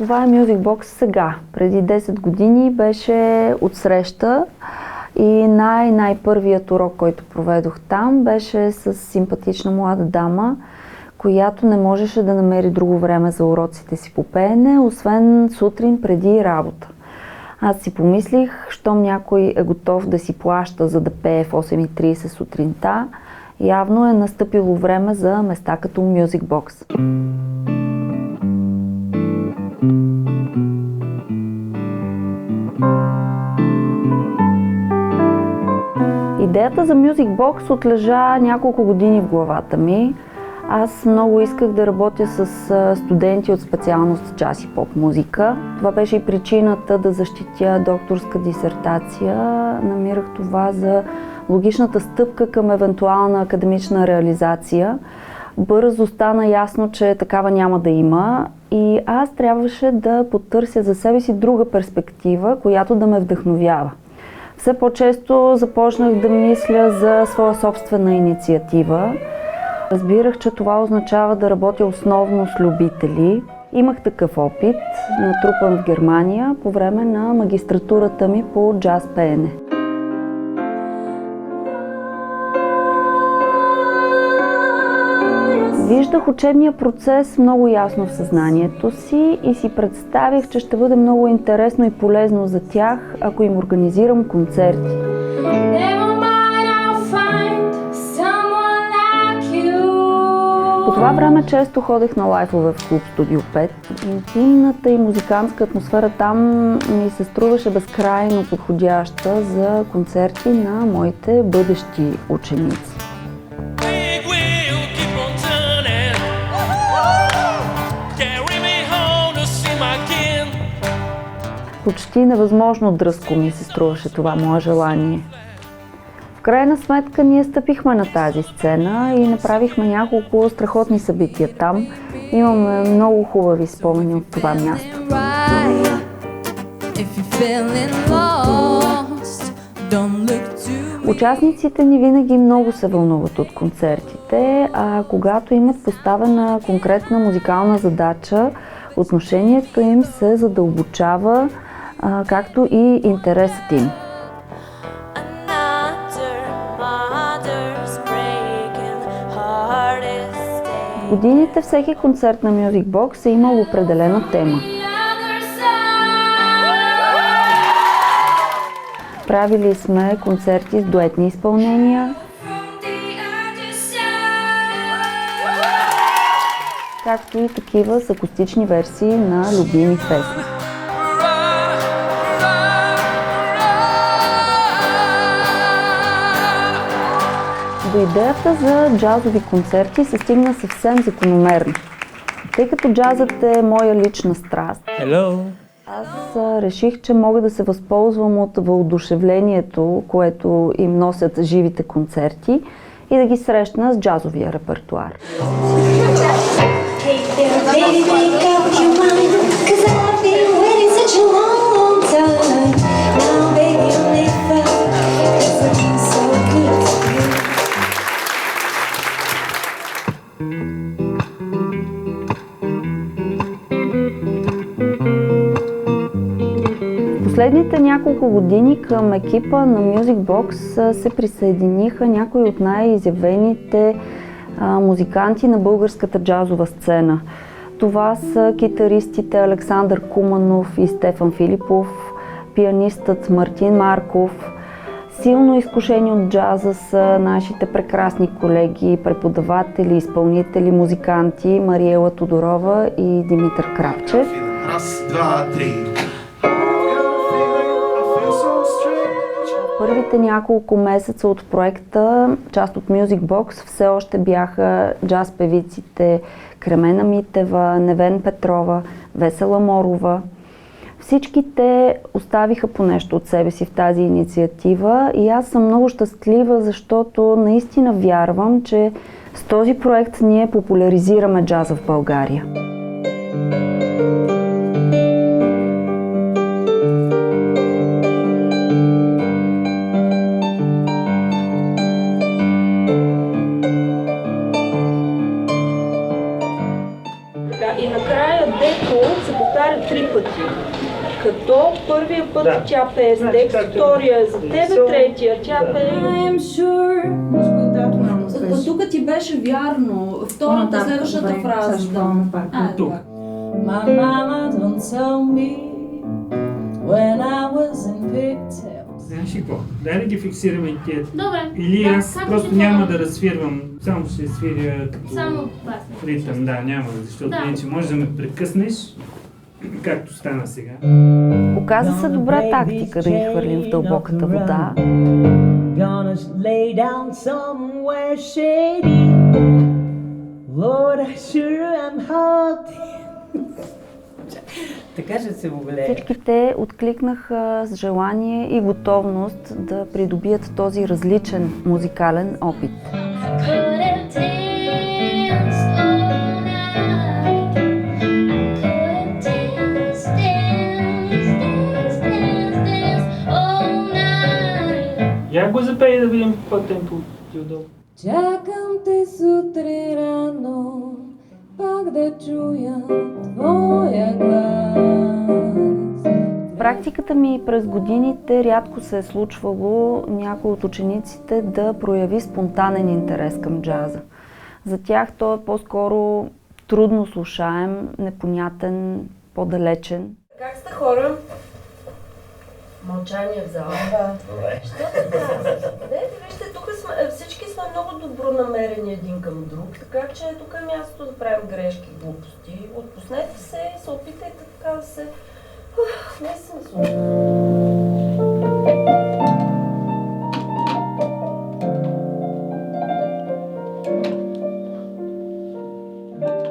това е Music Box сега. Преди 10 години беше отсреща и най-първият урок, който проведох там, беше с симпатична млада дама, която не можеше да намери друго време за уроците си по пеене, освен сутрин преди работа. Аз си помислих, щом някой е готов да си плаща, за да пее в 8:30 сутринта, явно е настъпило време за места като Music Box. Идеята за Music Box отлежа няколко години в главата ми. Аз много исках да работя с студенти от специалност джаз и поп музика. Това беше и причината да защитя докторска дисертация. Намирах това за логичната стъпка към евентуална академична реализация. Бързо стана ясно, че такава няма да има и аз трябваше да потърся за себе си друга перспектива, която да ме вдъхновява. Все по-често започнах да мисля за своя собствена инициатива. Разбирах, че това означава да работя основно с любители. Имах такъв опит, натрупан в Германия, по време на магистратурата ми по джаз пеене. Виждах учебния процес много ясно в съзнанието си и си представих, че ще бъде много интересно и полезно за тях, ако им организирам концерти. По това време често ходех на лайфове в клуб Студио 5. Интимната и музикантска атмосфера там ми се струваше безкрайно подходяща за концерти на моите бъдещи ученици. Почти невъзможно дръзко ми се струваше това мое желание. В крайна сметка ние стъпихме на тази сцена и направихме няколко страхотни събития там. Имаме много хубави спомени от това място. Участниците ни винаги много се вълнуват от концертите, а когато имат поставена конкретна музикална задача, отношението им се задълбочава, както и интересът им. В годините всеки концерт на Music Box е имал определена тема. Правили сме концерти с дуетни изпълнения, както и такива с акустични версии на любими песни. До идеята за джазови концерти се стигна съвсем закономерно. Тъй като джазът е моя лична страст, аз реших, че мога да се възползвам от въодушевлението, което им носят живите концерти и да ги срещна с джазовия репертуар. Последните няколко години към екипа на Music Box се присъединиха някои от най-изявените музиканти на българската джазова сцена. Това са китаристите Александър Куманов и Стефан Филипов, пианистът Мартин Марков. Силно изкушени от джаза са нашите прекрасни колеги, преподаватели, изпълнители, музиканти Мариела Тодорова и Димитър Крапчев. Раз, два, три. Първите няколко месеца от проекта, част от Music Box, все още бяха джаз певиците Кремена Митева, Невен Петрова, Весела Морова. Всички те оставиха по нещо от себе си в тази инициатива и аз съм много щастлива, защото наистина вярвам, че с този проект ние популяризираме джаза в България. И накрая депо се повтаря 3 пъти. Като първия път тя пее с текст, втория е за тебе, третия тя пее. I'm sure. Тук ти беше вярно. Втората, следващата фраза. Тук. My mama don't tell me when I was in pigtails. Знаеш ли какво? Дай да ги фиксираме тия. Добре. Или аз просто няма да разсвирвам, само ще свиря като само ритъм. Да, няма, защото иначе можеш да ме прекъснеш, както стана сега. Оказа се добра тактика да ги хвърлим в дълбоката вода. Така ще се огледа. Всички те откликнаха с желание и готовност да придобият този различен музикален опит. Я го запей да видим какво темпо ти отдолу. Чакам те сутрин рано, пак да чуя твоя глас. В практиката ми през годините рядко се е случвало някой от учениците да прояви спонтанен интерес към джаза. За тях той е по-скоро трудно слушаем, непонятен, по-далечен. Как сте хора? Мълчание в зала. Що така? Вижте, тук всички сме много добронамерени един към друг, така че тук е мястото да правим грешки и глупости. Отпуснете се и се опитайте така да се... наистина слушате.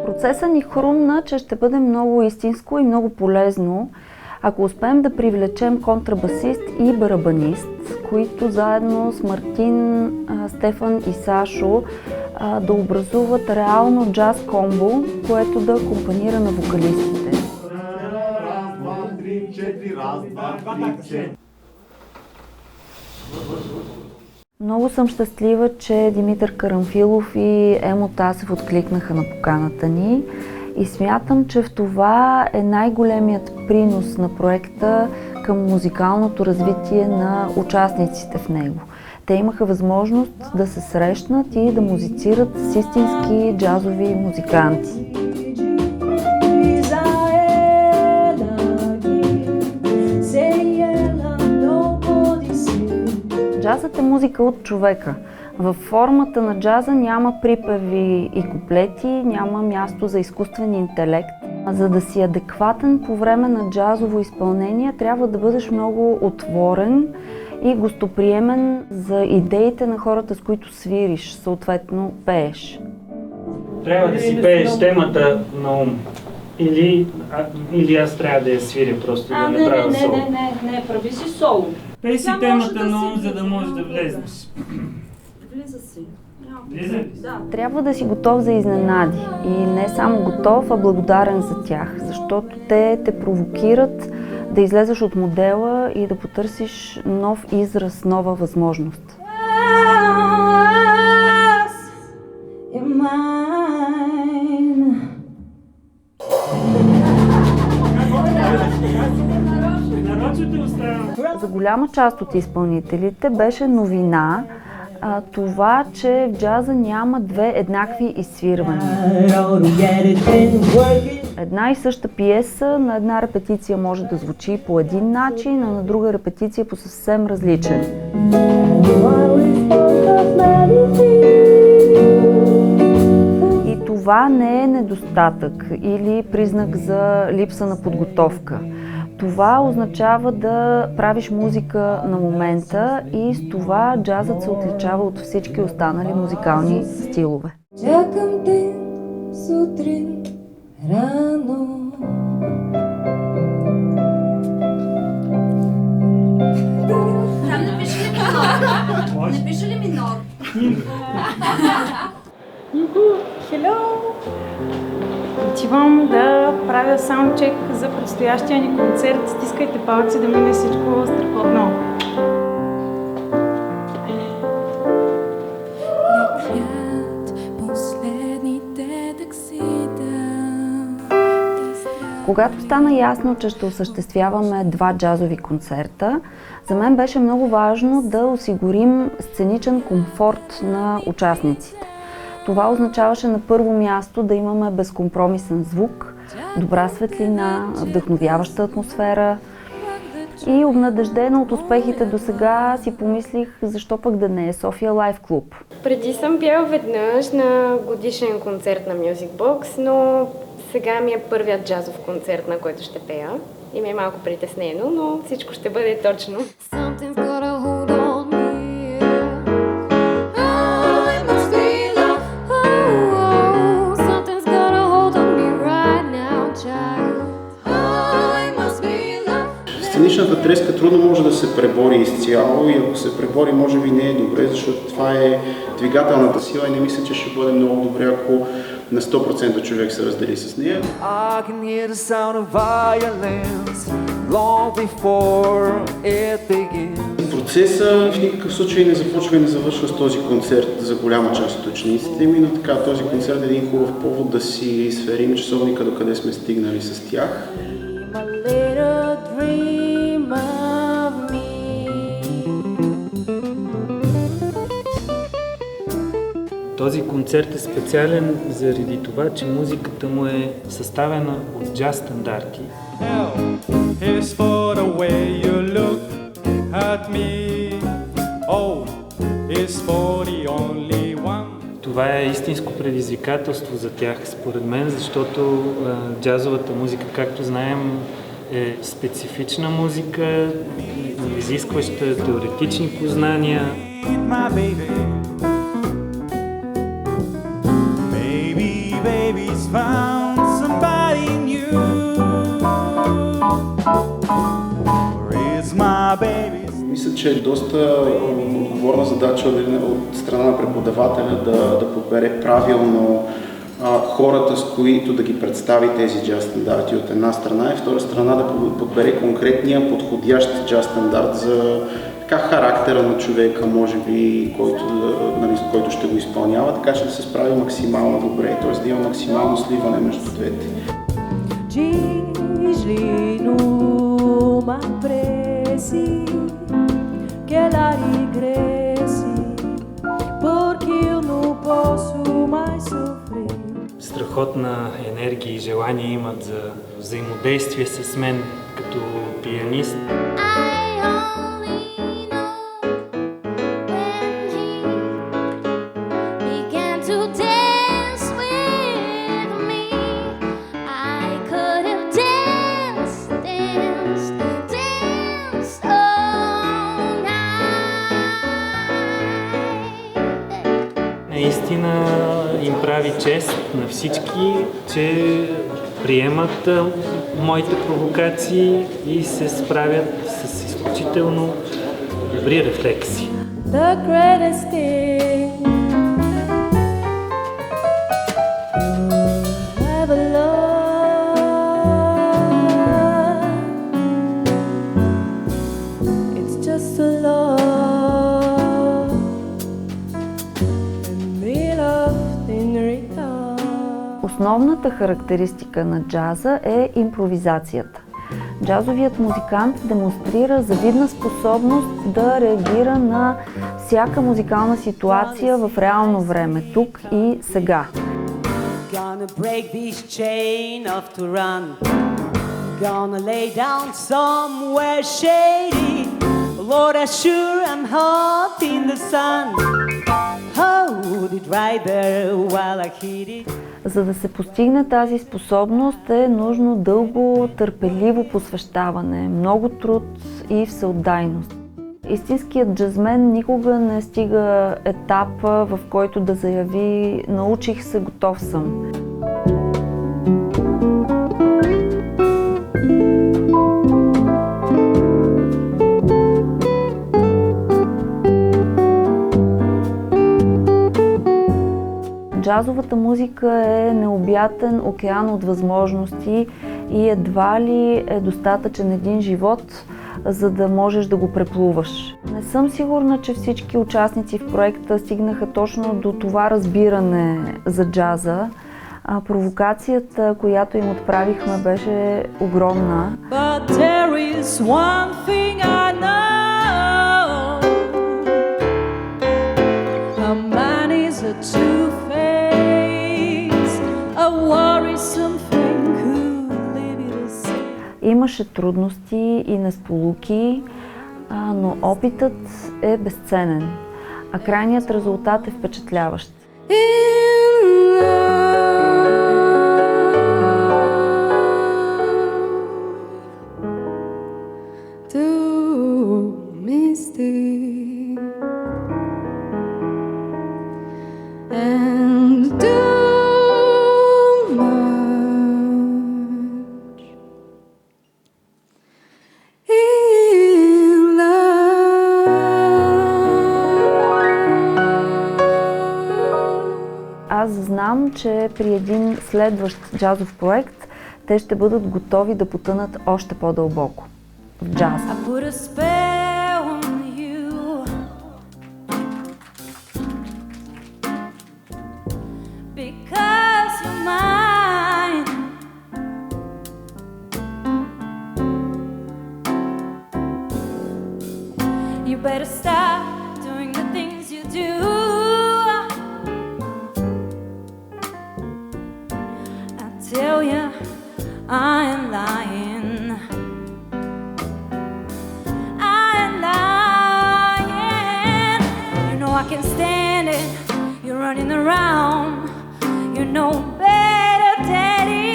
Процесът ни хрумна, че ще бъде много истинско и много полезно, ако успеем да привлечем контрабасист и барабанист, които заедно с Мартин, Стефан и Сашо да образуват реално джаз комбо, което да акомпанира на вокалистите. Раз, два, три, четири, раз, два, три, четири. Много съм щастлива, че Димитър Карамфилов и Емо Тасев откликнаха на поканата ни и смятам, че в това е най-големият принос на проекта към музикалното развитие на участниците в него. Те имаха възможност да се срещнат и да музицират с истински джазови музиканти. Джазът е музика от човека. Във формата на джаза няма припеви и куплети, няма място за изкуствен интелект. За да си адекватен по време на джазово изпълнение, трябва да бъдеш много отворен и гостоприемен за идеите на хората, с които свириш, съответно пееш. Трябва да си пееш темата на ум. Или аз трябва да я свиря просто да направя соло. Не, прави си соло. Пей си темата на ум, за да можеш да влезнеш. Влиза си. Влиза ли? Да. Трябва да си готов за изненади и не само готов, а благодарен за тях, защото те те провокират да излезеш от модела и да потърсиш нов израз, нова възможност. За голяма част от изпълнителите беше новина това, че в джаза няма две еднакви изсвирвания. Една и съща пиеса на една репетиция може да звучи по един начин, а на друга репетиция по съвсем различен. И това не е недостатък или признак за липса на подготовка. Това означава да правиш музика на момента и с това джазът се отличава от всички останали музикални стилове. Чакам те сутрин рано. Там не пише ли минор? Не пише ли минор? Хело! Отивам да правя саундчек за предстоящия ни концерт. Стискайте палци да мине всичко страхотно. Последните таксита ти Когато стана ясно, че ще осъществяваме 2 джазови концерта, за мен беше много важно да осигурим сценичен комфорт на участниците. Това означаваше на първо място да имаме безкомпромисен звук, добра светлина, вдъхновяваща атмосфера. И обнадеждена от успехите до сега си помислих, защо пък да не е София Лайф Клуб. Преди съм бял веднъж на годишен концерт на Music Box, но сега ми е първият джазов концерт, на който ще пея. И ми е малко притеснено, но всичко ще бъде точно. Сценичната треска трудно може да се пребори изцяло и ако се пребори, може би не е добре, защото това е двигателната сила и не мисля, че ще бъде много добре, ако на 100% човек се раздели с нея. Процесът в никакъв случай не започва и не завършва с този концерт за голяма част от учениците ми, но така този концерт е един хубав повод да си сверим часовника до къде сме стигнали с тях. Този концерт е специален заради това, че музиката му е съставена от джаз стандарти. Това е истинско предизвикателство за тях, според мен, защото джазовата музика, както знаем, е специфична музика, изискваща теоретични познания. Мисля, че е доста отговорна задача от страна на преподавателя да подбере правилно хората, с които да ги представи тези джаз стандарти от една страна и втора страна да подбере конкретния подходящ джаз стандарт за характера на човека, може би, който ще го изпълнява, така че да се справи максимално добре, т.е. да има максимално сливане между двете. Страхотна енергия и желание имат за взаимодействие с мен като пианист. Наистина им прави чест на всички, че приемат моите провокации и се справят с изключително добри рефлекси. Основната характеристика на джаза е импровизацията. Джазовият музикант демонстрира завидна способност да реагира на всяка музикална ситуация в реално време, тук и сега. За да се постигне тази способност е нужно дълго, търпеливо посвещаване, много труд и всеотдайност. Истинският джазмен никога не стига етапа, в който да заяви "научих се, готов съм". Джазовата музика е необятен океан от възможности и едва ли е достатъчен един живот, за да можеш да го преплуваш. Не съм сигурна, че всички участници в проекта стигнаха точно до това разбиране за джаза, Провокацията, която им отправихме, беше огромна. But there is one thing I know. A man is a two-face, a worrisome thing who leave you to see. Имаше трудности и несполуки, но опитът е безценен, а крайният резултат е впечатляващ. Аз знам, че при един следващ джазов проект те ще бъдат готови да потънат още по-дълбоко в джаз. I put a spell on you. Because you're mine. You better stop doing the things you do. I tell you, I am lying. I am lying. You know I can't stand it. You're running around. You know better, Daddy.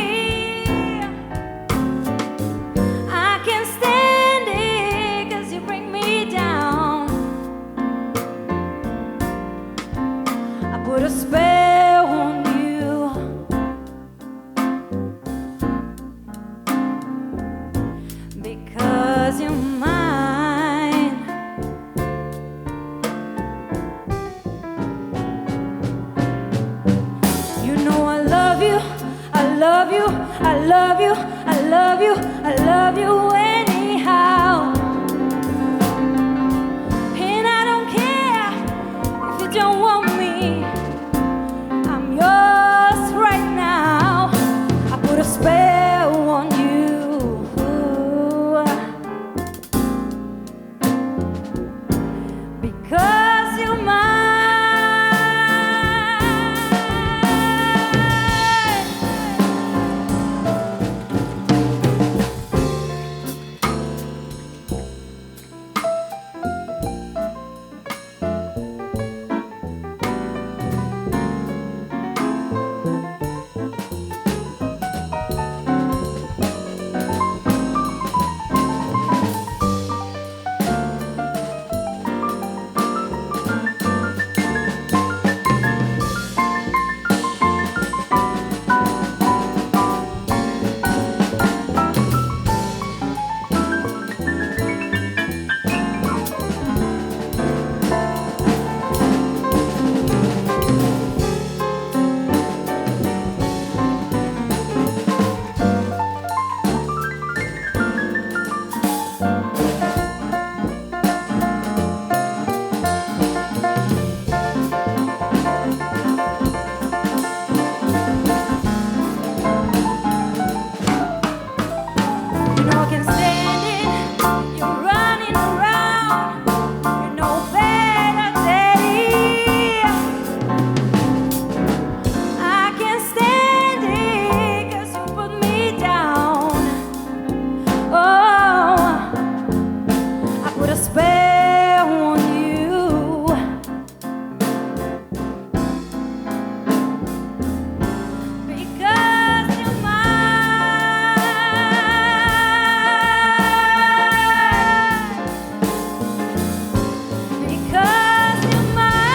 I can't stand it 'cause you bring me down. I put a spell on you. Because you're mine. You know I love you, I love you, I love you, I love you, I love you anyhow. And I don't care if you don't want me. I'm yours right now. I put a spell on you. Because you're mine. You know I can stand it. You're running around. You know better, Daddy. I can't stand it 'cause you put me down. Oh, I put a spell on you. Because you're mine. Because you're mine.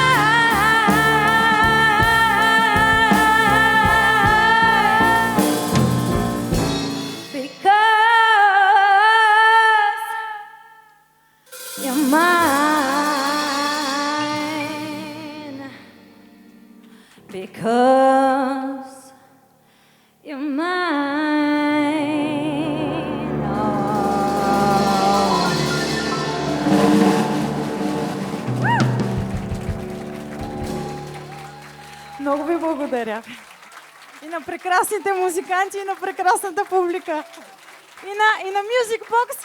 Because you're mine. Because you're mine. Oh. Много ви благодаря. И на прекрасните музиканти, и на прекрасната публика. И на Music Box.